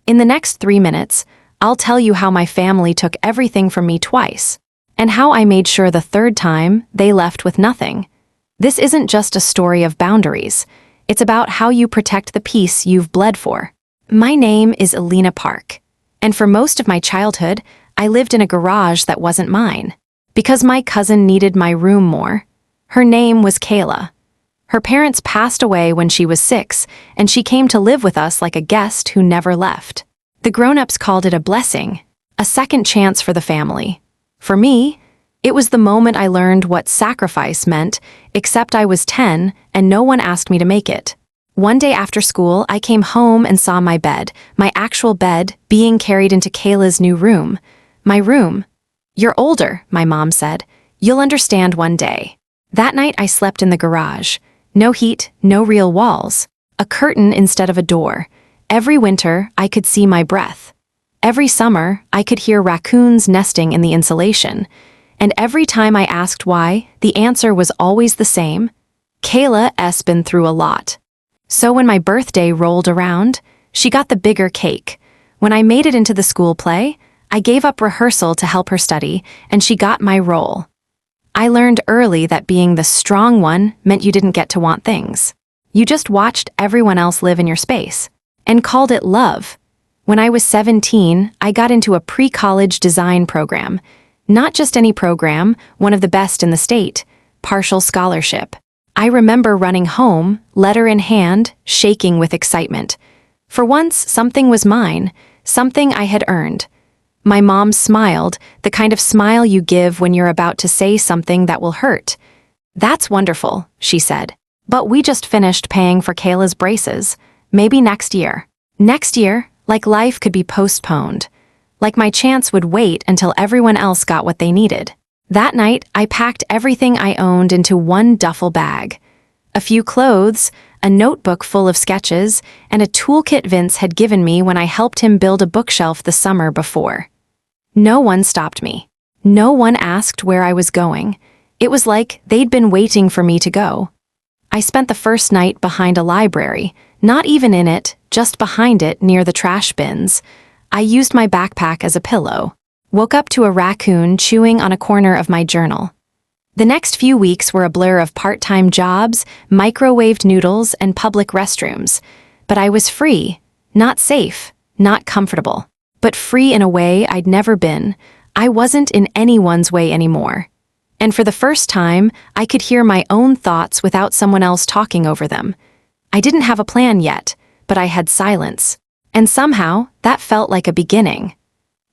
In the next 3 minutes, I'll tell you how my family took everything from me twice, and how I made sure the third time they left with nothing. This isn't just a story of boundaries. It's about how you protect the peace you've bled for. My name is Elena Park, and for most of my childhood, I lived in a garage that wasn't mine, because my cousin needed my room more. Her name was Kayla. Her parents passed away when she was 6, and she came to live with us like a guest who never left. The grown-ups called it a blessing, a second chance for the family. For me, it was the moment I learned what sacrifice meant, except I was 10 and no one asked me to make it. One day after school, I came home and saw my bed, my actual bed, being carried into Kayla's new room. My room. "You're older," my mom said. "You'll understand one day." That night I slept in the garage. No heat, no real walls. A curtain instead of a door. Every winter, I could see my breath. Every summer, I could hear raccoons nesting in the insulation. And every time I asked why, the answer was always the same. Kayla's been through a lot. So when my birthday rolled around, she got the bigger cake. When I made it into the school play, I gave up rehearsal to help her study, and she got my role. I learned early that being the strong one meant you didn't get to want things. You just watched everyone else live in your space, and called it love. When I was 17, I got into a pre-college design program. Not just any program, one of the best in the state, partial scholarship. I remember running home, letter in hand, shaking with excitement. For once, something was mine, something I had earned. My mom smiled, the kind of smile you give when you're about to say something that will hurt. "That's wonderful," she said. "But we just finished paying for Kayla's braces. Maybe next year." Next year, like life could be postponed. Like my chance would wait until everyone else got what they needed. That night, I packed everything I owned into one duffel bag. A few clothes, a notebook full of sketches, and a toolkit Vince had given me when I helped him build a bookshelf the summer before. No one stopped me. No one asked where I was going. It was like they'd been waiting for me to go. I spent the first night behind a library, not even in it, just behind it near the trash bins. I used my backpack as a pillow. Woke up to a raccoon chewing on a corner of my journal. The next few weeks were a blur of part-time jobs, microwaved noodles, and public restrooms. But I was free, not safe, not comfortable. But free in a way I'd never been. I wasn't in anyone's way anymore. And for the first time, I could hear my own thoughts without someone else talking over them. I didn't have a plan yet, but I had silence. And somehow, that felt like a beginning.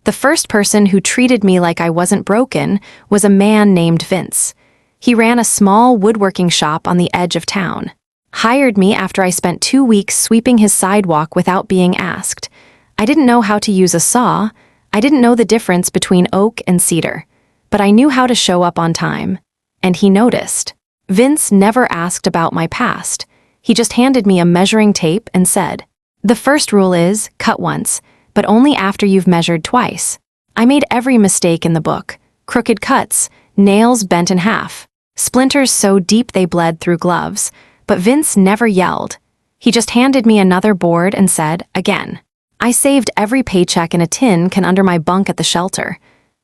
The first person who treated me like I wasn't broken was a man named Vince. He ran a small woodworking shop on the edge of town. Hired me after I spent 2 weeks sweeping his sidewalk without being asked. I didn't know how to use a saw. I didn't know the difference between oak and cedar. But I knew how to show up on time. And he noticed. Vince never asked about my past. He just handed me a measuring tape and said, "The first rule is, cut once, but only after you've measured twice." I made every mistake in the book. Crooked cuts, nails bent in half, splinters so deep they bled through gloves. But Vince never yelled. He just handed me another board and said, "Again." I saved every paycheck in a tin can under my bunk at the shelter.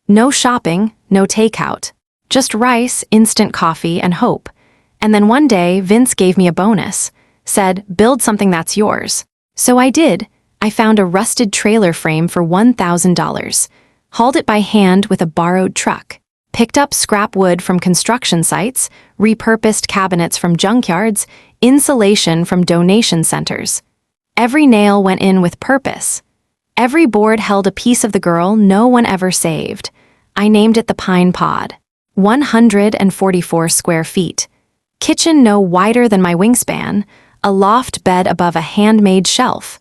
No shopping, no takeout. Just rice, instant coffee, and hope. And then one day, Vince gave me a bonus. Said, "Build something that's yours." So I did. I found a rusted trailer frame for $1,000. Hauled it by hand with a borrowed truck. Picked up scrap wood from construction sites, repurposed cabinets from junkyards, insulation from donation centers. Every nail went in with purpose. Every board held a piece of the girl no one ever saved. I named it the Pine Pod. 144 square feet. Kitchen no wider than my wingspan. A loft bed above a handmade shelf.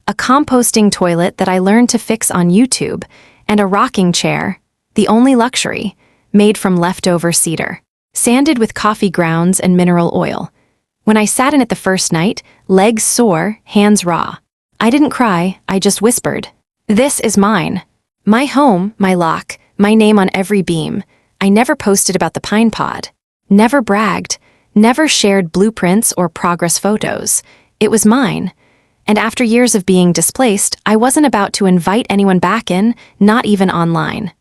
A composting toilet that I learned to fix on YouTube. And a rocking chair, the only luxury, made from leftover cedar. Sanded with coffee grounds and mineral oil. When I sat in it the first night, legs sore, hands raw. I didn't cry, I just whispered. "This is mine. My home, my lock, my name on every beam." I never posted about the Pine Pod. Never bragged. Never shared blueprints or progress photos. It was mine. And after years of being displaced, I wasn't about to invite anyone back in, not even online.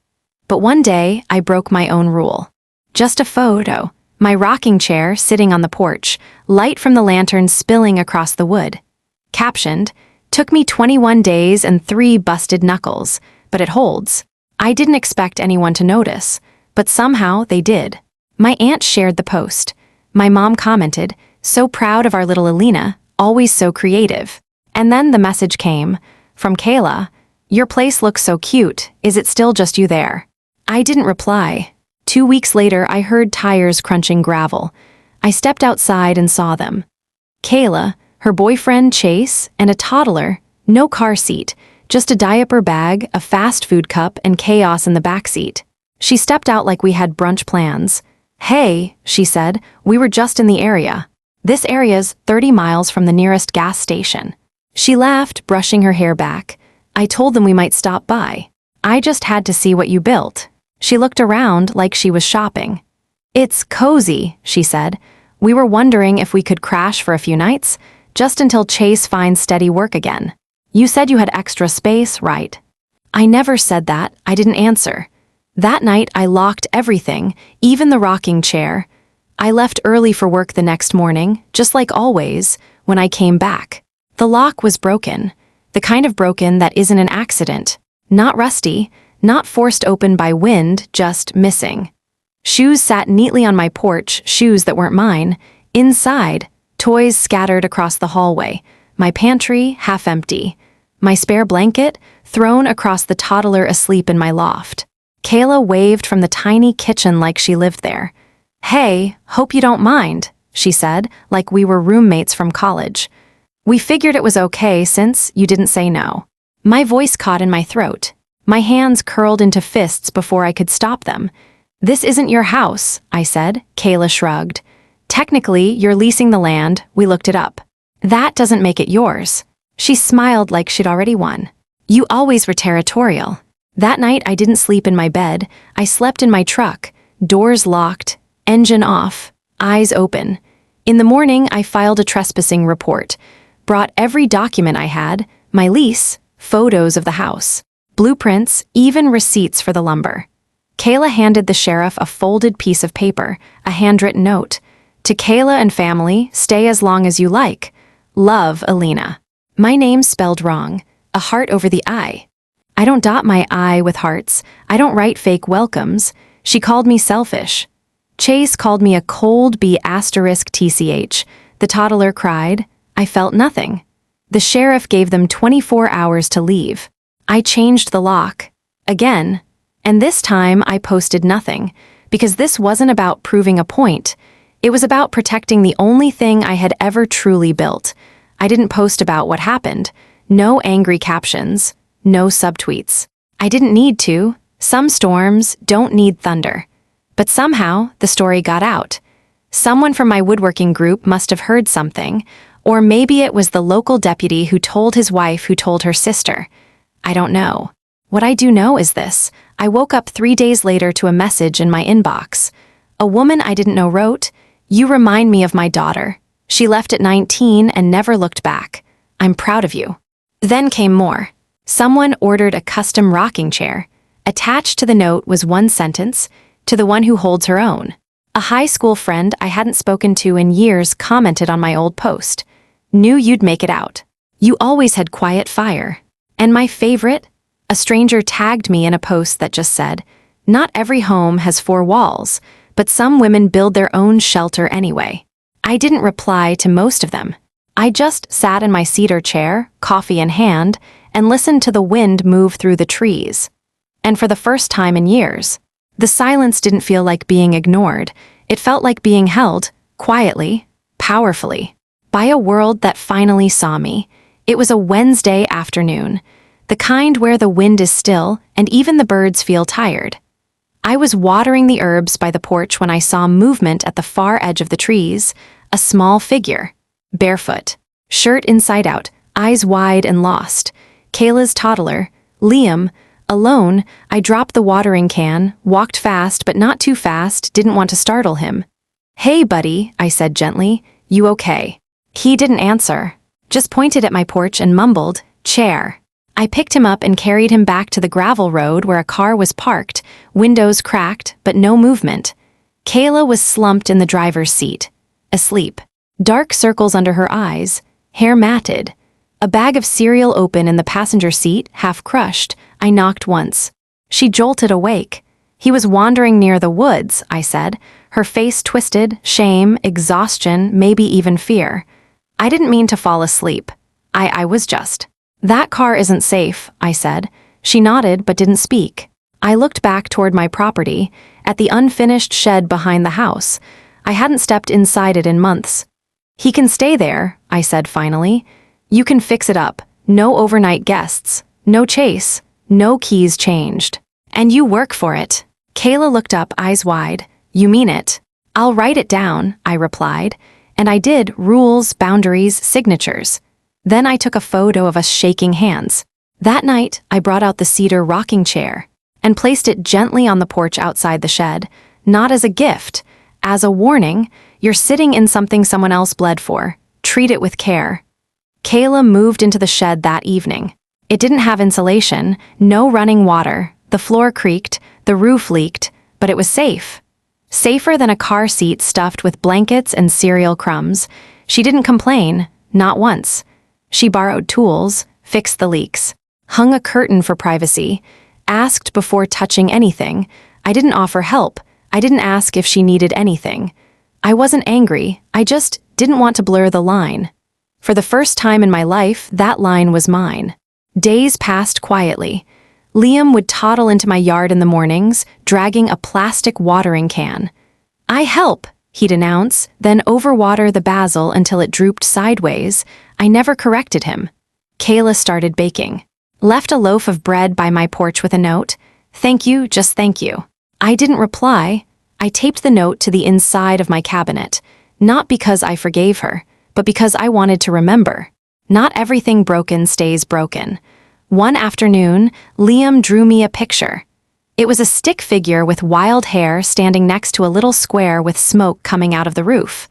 But one day, I broke my own rule. Just a photo, my rocking chair sitting on the porch, light from the lantern spilling across the wood. Captioned, "Took me 21 days and 3 busted knuckles, but it holds." I didn't expect anyone to notice, but somehow they did. My aunt shared the post. My mom commented, "So proud of our little Elena, always so creative." And then the message came, from Kayla, "Your place looks so cute, is it still just you there?" I didn't reply. 2 weeks later, I heard tires crunching gravel. I stepped outside and saw them. Kayla, her boyfriend Chase, and a toddler, no car seat, just a diaper bag, a fast food cup, and chaos in the backseat. She stepped out like we had brunch plans. "Hey," she said, "we were just in the area. This area's 30 miles from the nearest gas station." She laughed, brushing her hair back. "I told them we might stop by. I just had to see what you built." She looked around like she was shopping. "It's cozy," she said. "We were wondering if we could crash for a few nights, just until Chase finds steady work again. You said you had extra space, right?" I never said that. I didn't answer. That night, I locked everything, even the rocking chair. I left early for work the next morning, just like always, when I came back. The lock was broken, the kind of broken that isn't an accident. Not rusty, not forced open by wind, just missing. Shoes sat neatly on my porch, shoes that weren't mine. Inside, toys scattered across the hallway, my pantry half empty, my spare blanket thrown across the toddler asleep in my loft. Kayla waved from the tiny kitchen like she lived there. "Hey, hope you don't mind," she said, like we were roommates from college. "We figured it was okay since you didn't say no." My voice caught in my throat. My hands curled into fists before I could stop them. "This isn't your house," I said. Kayla shrugged. "Technically, you're leasing the land. We looked it up." "That doesn't make it yours." She smiled like she'd already won. "You always were territorial." That night, I didn't sleep in my bed. I slept in my truck, doors locked, engine off, eyes open. In the morning, I filed a trespassing report, brought every document I had, my lease, photos of the house, blueprints, even receipts for the lumber. Kayla handed the sheriff a folded piece of paper, a handwritten note. "To Kayla and family, stay as long as you like. Love, Elena." My name spelled wrong, a heart over the I. I don't dot my I with hearts. I don't write fake welcomes. She called me selfish. Chase called me a cold B*TCH. The toddler cried. I felt nothing. The sheriff gave them 24 hours to leave. I changed the lock. Again. And this time I posted nothing, because this wasn't about proving a point. It was about protecting the only thing I had ever truly built. I didn't post about what happened. No angry captions. No subtweets. I didn't need to. Some storms don't need thunder. But somehow, the story got out. Someone from my woodworking group must have heard something, or maybe it was the local deputy who told his wife who told her sister. I don't know. What I do know is this. I woke up 3 days later to a message in my inbox. A woman I didn't know wrote, "You remind me of my daughter. She left at 19 and never looked back. I'm proud of you." Then came more. Someone ordered a custom rocking chair. Attached to the note was one sentence, "To the one who holds her own." A high school friend I hadn't spoken to in years commented on my old post. "Knew you'd make it out. You always had quiet fire." And my favorite? A stranger tagged me in a post that just said, "Not every home has 4 walls, but some women build their own shelter anyway." I didn't reply to most of them. I just sat in my cedar chair, coffee in hand, and listened to the wind move through the trees. And for the first time in years, the silence didn't feel like being ignored. It felt like being held, quietly, powerfully, by a world that finally saw me. It was a Wednesday afternoon, the kind where the wind is still and even the birds feel tired. I was watering the herbs by the porch when I saw movement at the far edge of the trees, a small figure, barefoot, shirt inside out, eyes wide and lost. Kayla's toddler, Liam, alone. I dropped the watering can, walked fast but not too fast, didn't want to startle him. "Hey, buddy," I said gently, "you okay?" He didn't answer. just pointed at my porch and mumbled, "Chair." I picked him up and carried him back to the gravel road where a car was parked, windows cracked, but no movement. Kayla was slumped in the driver's seat, asleep. Dark circles under her eyes, hair matted. A bag of cereal open in the passenger seat, half crushed. I knocked once. She jolted awake. "He was wandering near the woods," I said, her face twisted, shame, exhaustion, maybe even fear. I didn't mean to fall asleep. I was just. "That car isn't safe," I said. She nodded but didn't speak. I looked back toward my property, at the unfinished shed behind the house. I hadn't stepped inside it in months. "He can stay there," I said finally. "You can fix it up. No overnight guests. No chase. No keys changed. And you work for it." Kayla looked up, eyes wide. "You mean it?" "I'll write it down," I replied. And I did, rules, boundaries, signatures. Then I took a photo of us shaking hands. That night, I brought out the cedar rocking chair and placed it gently on the porch outside the shed, not as a gift, as a warning. You're sitting in something someone else bled for. Treat it with care. Kayla moved into the shed that evening. It didn't have insulation, no running water, the floor creaked, the roof leaked, but it was safe. Safer than a car seat stuffed with blankets and cereal crumbs. She didn't complain, not once. She borrowed tools, fixed the leaks, hung a curtain for privacy, asked before touching anything. I didn't offer help. I didn't ask if she needed anything. I wasn't angry. I just didn't want to blur the line. For the first time in my life, that line was mine. Days passed quietly. Liam would toddle into my yard in the mornings, dragging a plastic watering can. "I help," he'd announce, then overwater the basil until it drooped sideways. I never corrected him. Kayla started baking. Left a loaf of bread by my porch with a note. "Thank you, just thank you." I didn't reply. I taped the note to the inside of my cabinet, not because I forgave her, but because I wanted to remember. Not everything broken stays broken. One afternoon, Liam drew me a picture. It was a stick figure with wild hair standing next to a little square with smoke coming out of the roof.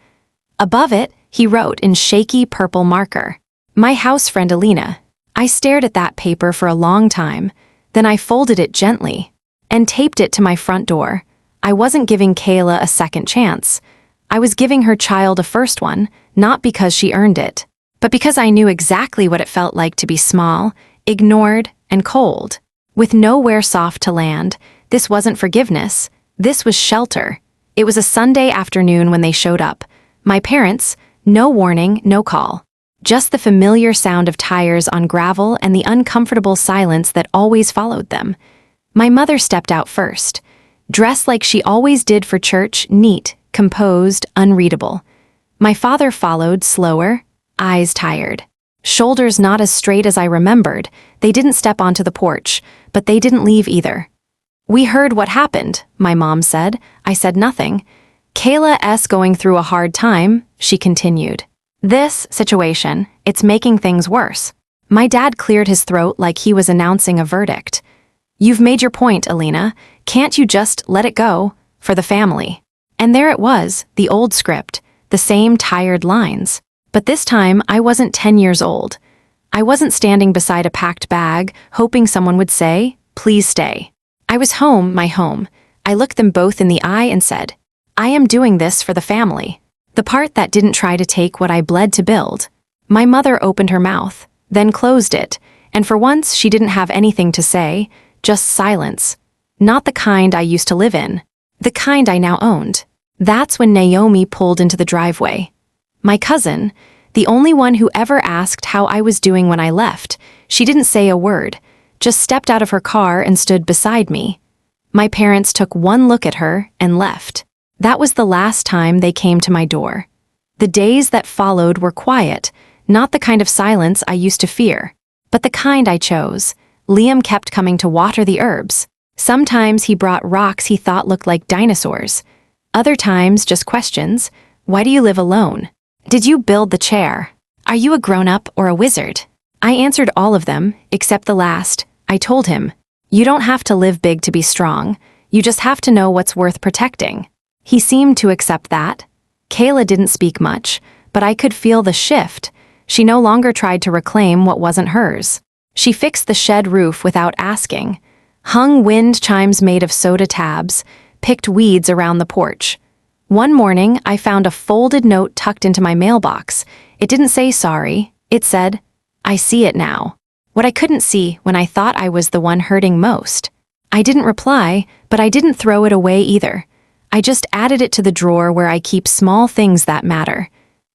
Above it, he wrote in shaky purple marker, "My house friend Elena." I stared at that paper for a long time, then I folded it gently and taped it to my front door. I wasn't giving Kayla a second chance. I was giving her child a first one, not because she earned it, but because I knew exactly what it felt like to be small, ignored, and cold. With nowhere soft to land, this wasn't forgiveness, this was shelter. It was a Sunday afternoon when they showed up. My parents, no warning, no call. Just the familiar sound of tires on gravel and the uncomfortable silence that always followed them. My mother stepped out first, dressed like she always did for church, neat, composed, unreadable. My father followed, slower, eyes tired. Shoulders not as straight as I remembered. They didn't step onto the porch, but they didn't leave either. "We heard what happened," my mom said. I said nothing. "Kayla's going through a hard time," she continued. "This situation, it's making things worse." My dad cleared his throat like he was announcing a verdict. "You've made your point, Elena. Can't you just let it go? For the family." And there it was, the old script, the same tired lines. But this time, I wasn't 10 years old. I wasn't standing beside a packed bag, hoping someone would say, "Please stay." I was home, my home. I looked them both in the eye and said, "I am doing this for the family." The part that didn't try to take what I bled to build. My mother opened her mouth, then closed it, and for once she didn't have anything to say, just silence. Not the kind I used to live in, the kind I now owned. That's when Naomi pulled into the driveway. My cousin, the only one who ever asked how I was doing when I left, she didn't say a word, just stepped out of her car and stood beside me. My parents took one look at her and left. That was the last time they came to my door. The days that followed were quiet, not the kind of silence I used to fear, but the kind I chose. Liam kept coming to water the herbs. Sometimes he brought rocks he thought looked like dinosaurs. Other times, just questions. Why do you live alone? Did you build the chair? Are you a grown-up or a wizard? I answered all of them, except the last. I told him, "You don't have to live big to be strong. You just have to know what's worth protecting." He seemed to accept that. Kayla didn't speak much, but I could feel the shift. She no longer tried to reclaim what wasn't hers. She fixed the shed roof without asking, hung wind chimes made of soda tabs, picked weeds around the porch. One morning, I found a folded note tucked into my mailbox. It didn't say sorry. It said, "I see it now." What I couldn't see when I thought I was the one hurting most. I didn't reply, but I didn't throw it away either. I just added it to the drawer where I keep small things that matter.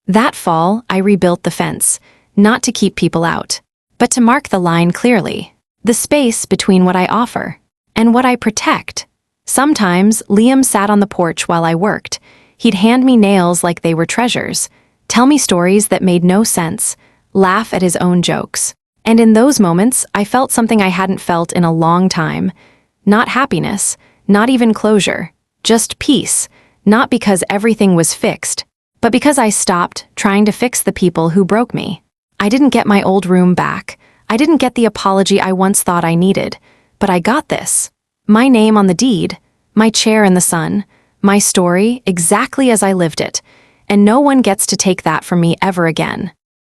That fall, I rebuilt the fence, not to keep people out, but to mark the line clearly, the space between what I offer and what I protect. Sometimes, Liam sat on the porch while I worked. He'd hand me nails like they were treasures, tell me stories that made no sense, laugh at his own jokes. And in those moments, I felt something I hadn't felt in a long time. Not happiness, not even closure, just peace, not because everything was fixed, but because I stopped trying to fix the people who broke me. I didn't get my old room back. I didn't get the apology I once thought I needed, but I got this. My name on the deed, my chair in the sun, my story exactly as I lived it, and no one gets to take that from me ever again.